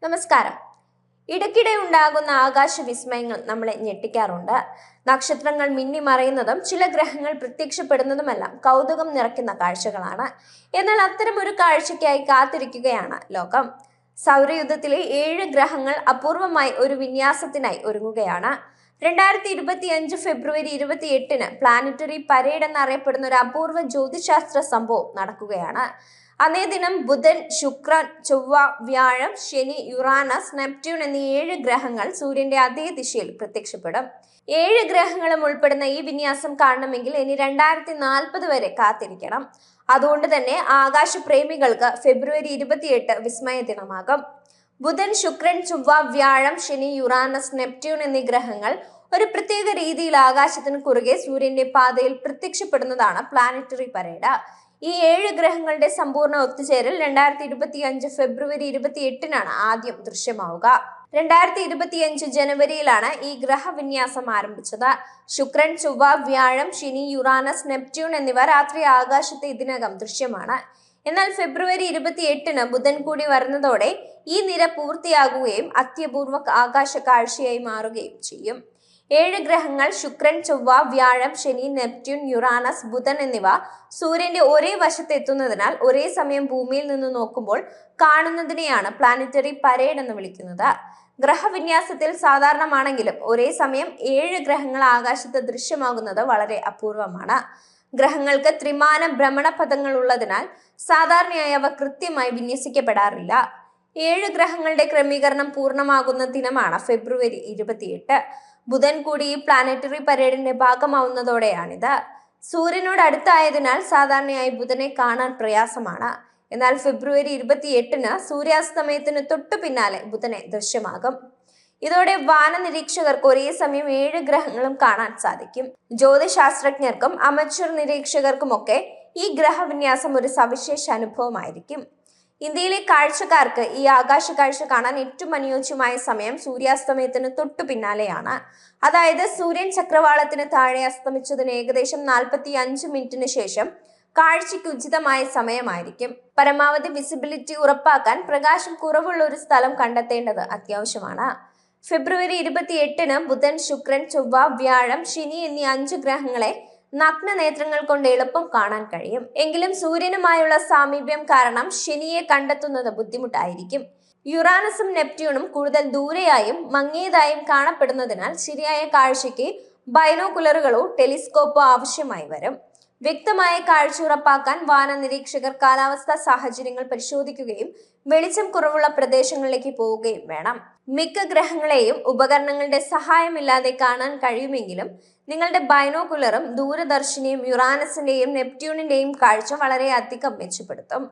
നമസ്കാരം. ഇടയ്ക്കിടെ ഉണ്ടാകുന്ന ആകാശ വിസ്മയങ്ങൾ നമ്മളെ ഞെട്ടിക്കാറുണ്ട്. നക്ഷത്രങ്ങൾ മിന്നിമറയുന്നതും ചില ഗ്രഹങ്ങൾ പ്രത്യക്ഷപ്പെടുന്നതുമെല്ലാം കൗതുകം നിറയ്ക്കുന്ന കാഴ്ചകളാണ്. എന്നാൽ അത്തരമൊരു കാഴ്ചയ്ക്കായി കാത്തിരിക്കുകയാണ് ലോകം. സൗരയൂഥത്തിലെ 7 ഗ്രഹങ്ങൾ അപൂർവമായി ഒരു വിന്യാസത്തിനായി ഒരുങ്ങുകയാണ്. 2025 ഫെബ്രുവരി 28-ന് പ്ലാനറ്ററി പരേഡ് എന്നറിയപ്പെടുന്ന ഒരു അപൂർവ ജ്യോതിശാസ്ത്ര സംഭവം നടക്കുകയാണ്. അന്നേ ദിനം ബുധൻ, ശുക്രൻ, ചൊവ്വ, വ്യാഴം, ശനി, യുറാനസ്, നെപ്റ്റ്യൂൺ എന്നീ 7 ഗ്രഹങ്ങൾ സൂര്യന്റെ അതേ ദിശയിൽ പ്രത്യക്ഷപ്പെടും. 7 ഗ്രഹങ്ങളും ഉൾപ്പെടുന്ന ഈ വിന്യാസം കാണണമെങ്കിൽ ഇനി 2040 വരെ കാത്തിരിക്കണം. അതുകൊണ്ട് തന്നെ ആകാശപ്രേമികൾക്ക് ഫെബ്രുവരി 28 വിസ്മയ ദിനമാകും. ബുധൻ, ശുക്രൻ, ചൊവ്വ, വ്യാഴം, ശനി, യുറാനസ്, നെപ്റ്റ്യൂൺ എന്നീ ഗ്രഹങ്ങൾ ഒരു പ്രത്യേക രീതിയിൽ ആകാശത്തിന് കുറുകെ സൂര്യന്റെ പാതയിൽ പ്രത്യക്ഷപ്പെടുന്നതാണ് പ്ലാനറ്ററി പരേഡ്. ഈ 7 ഗ്രഹങ്ങളുടെ സമ്പൂർണ്ണ ഒത്തുചേരൽ 2025 ഫെബ്രുവരി 28-നാണ് ആദ്യം ദൃശ്യമാവുക. 2025 ജനുവരിയിലാണ് ഈ ഗ്രഹവിന്യാസം ആരംഭിച്ചത്. ശുക്രൻ, ചൊവ്വ, വ്യാഴം, ശനി, യുറാനസ്, നെപ്റ്റ്യൂൺ എന്നിവ രാത്രി ആകാശത്ത് ഇതിനകം ദൃശ്യമാണ്. എന്നാൽ ഫെബ്രുവരി 28-ന് ബുധൻ കൂടി വരുന്നതോടെ ഈ നിര പൂർത്തിയാകുകയും അത്യപൂർവ ആകാശ കാഴ്ചയായി മാറുകയും ചെയ്യും. 7 ഗ്രഹങ്ങൾ ശുക്രൻ, ചൊവ്വ, വ്യാഴം, ശനി, നെപ്റ്റ്യൂൺ, യുറാനസ്, ബുധൻ എന്നിവ സൂര്യന്റെ ഒരേ വശത്ത് എത്തുന്നതിനാൽ ഒരേ സമയം ഭൂമിയിൽ നിന്ന് നോക്കുമ്പോൾ കാണുന്നതിനെയാണ് പ്ലാനറ്ററി പരേഡ് എന്ന് വിളിക്കുന്നത്. ഗ്രഹവിന്യാസത്തിൽ സാധാരണമാണെങ്കിലും ഒരേ സമയം 7 ഗ്രഹങ്ങൾ ആകാശത്ത് ദൃശ്യമാകുന്നത് വളരെ അപൂർവമാണ്. ഗ്രഹങ്ങൾക്ക് ത്രിമാന ഭ്രമണപഥങ്ങൾ ഉള്ളതിനാൽ സാധാരണയായി അവ കൃത്യമായി വിന്യസിക്കപ്പെടാറില്ല. 7 ഗ്രഹങ്ങളുടെ ക്രമീകരണം പൂർണ്ണമാകുന്ന ദിനമാണ് ഫെബ്രുവരി 28. ബുധൻ കൂടി ഈ പ്ലാനറ്ററി പരേഡിന്റെ ഭാഗമാവുന്നതോടെയാണിത്. സൂര്യനോട് അടുത്തായതിനാൽ സാധാരണയായി ബുധനെ കാണാൻ പ്രയാസമാണ്. എന്നാൽ ഫെബ്രുവരി 28-ന് സൂര്യാസ്തമയത്തിന് തൊട്ടു പിന്നാലെ ബുധനെ ദൃശ്യമാകും. ഇതോടെ വാനനിരീക്ഷകർക്ക് ഒരേ സമയം 7 ഗ്രഹങ്ങളും കാണാൻ സാധിക്കും. ജ്യോതിശാസ്ത്രജ്ഞർക്കും അമച്വർ നിരീക്ഷകർക്കുമൊക്കെ ഈ ഗ്രഹവിന്യാസം ഒരു സവിശേഷ അനുഭവമായിരിക്കും. ഇന്ത്യയിലെ കാഴ്ചക്കാർക്ക് ഈ ആകാശ കാഴ്ച കാണാൻ ഏറ്റവും അനുയോജ്യമായ സമയം സൂര്യാസ്തമയത്തിന് തൊട്ടു പിന്നാലെയാണ്. അതായത് സൂര്യൻ ചക്രവാളത്തിന് താഴെ അസ്തമിച്ചതിന് ഏകദേശം 45 മിനിറ്റിന് ശേഷം കാഴ്ചയ്ക്ക് ഉചിതമായ സമയമായിരിക്കും. പരമാവധി വിസിബിലിറ്റി ഉറപ്പാക്കാൻ പ്രകാശം കുറവുള്ള ഒരു സ്ഥലം കണ്ടെത്തേണ്ടത് അത്യാവശ്യമാണ്. ഫെബ്രുവരി 28-ന് ബുധൻ, ശുക്രൻ, ചൊവ്വ, വ്യാഴം, ശനി എന്നീ 5 ഗ്രഹങ്ങളെ നഗ്ന നേത്രങ്ങൾ കൊണ്ട് എളുപ്പം കാണാൻ കഴിയും. എങ്കിലും സൂര്യനുമായുള്ള സാമീപ്യം കാരണം ശനിയെ കണ്ടെത്തുന്നത് ബുദ്ധിമുട്ടായിരിക്കും. യുറാനസും നെപ്റ്റ്യൂണും കൂടുതൽ ദൂരെയായും മങ്ങിയതായും കാണപ്പെടുന്നതിനാൽ ശരിയായ കാഴ്ചയ്ക്ക് ബൈനോക്കുലറുകളോ ടെലിസ്കോപ്പോ ആവശ്യമായി വരും. വ്യക്തമായ കാഴ്ച ഉറപ്പാക്കാൻ വാനനിരീക്ഷകർ കാലാവസ്ഥാ സാഹചര്യങ്ങൾ പരിശോധിക്കുകയും വെളിച്ചം കുറവുള്ള പ്രദേശങ്ങളിലേക്ക് പോവുകയും വേണം. മിക്ക ഗ്രഹങ്ങളെയും ഉപകരണങ്ങളുടെ സഹായമില്ലാതെ കാണാൻ കഴിയുമെങ്കിലും നിങ്ങളുടെ ബൈനോക്കുലറും ദൂരദർശിനിയും യുറാനസിന്റെയും നെപ്റ്റ്യൂണിന്റെയും കാഴ്ച വളരെയധികം മെച്ചപ്പെടുത്തും.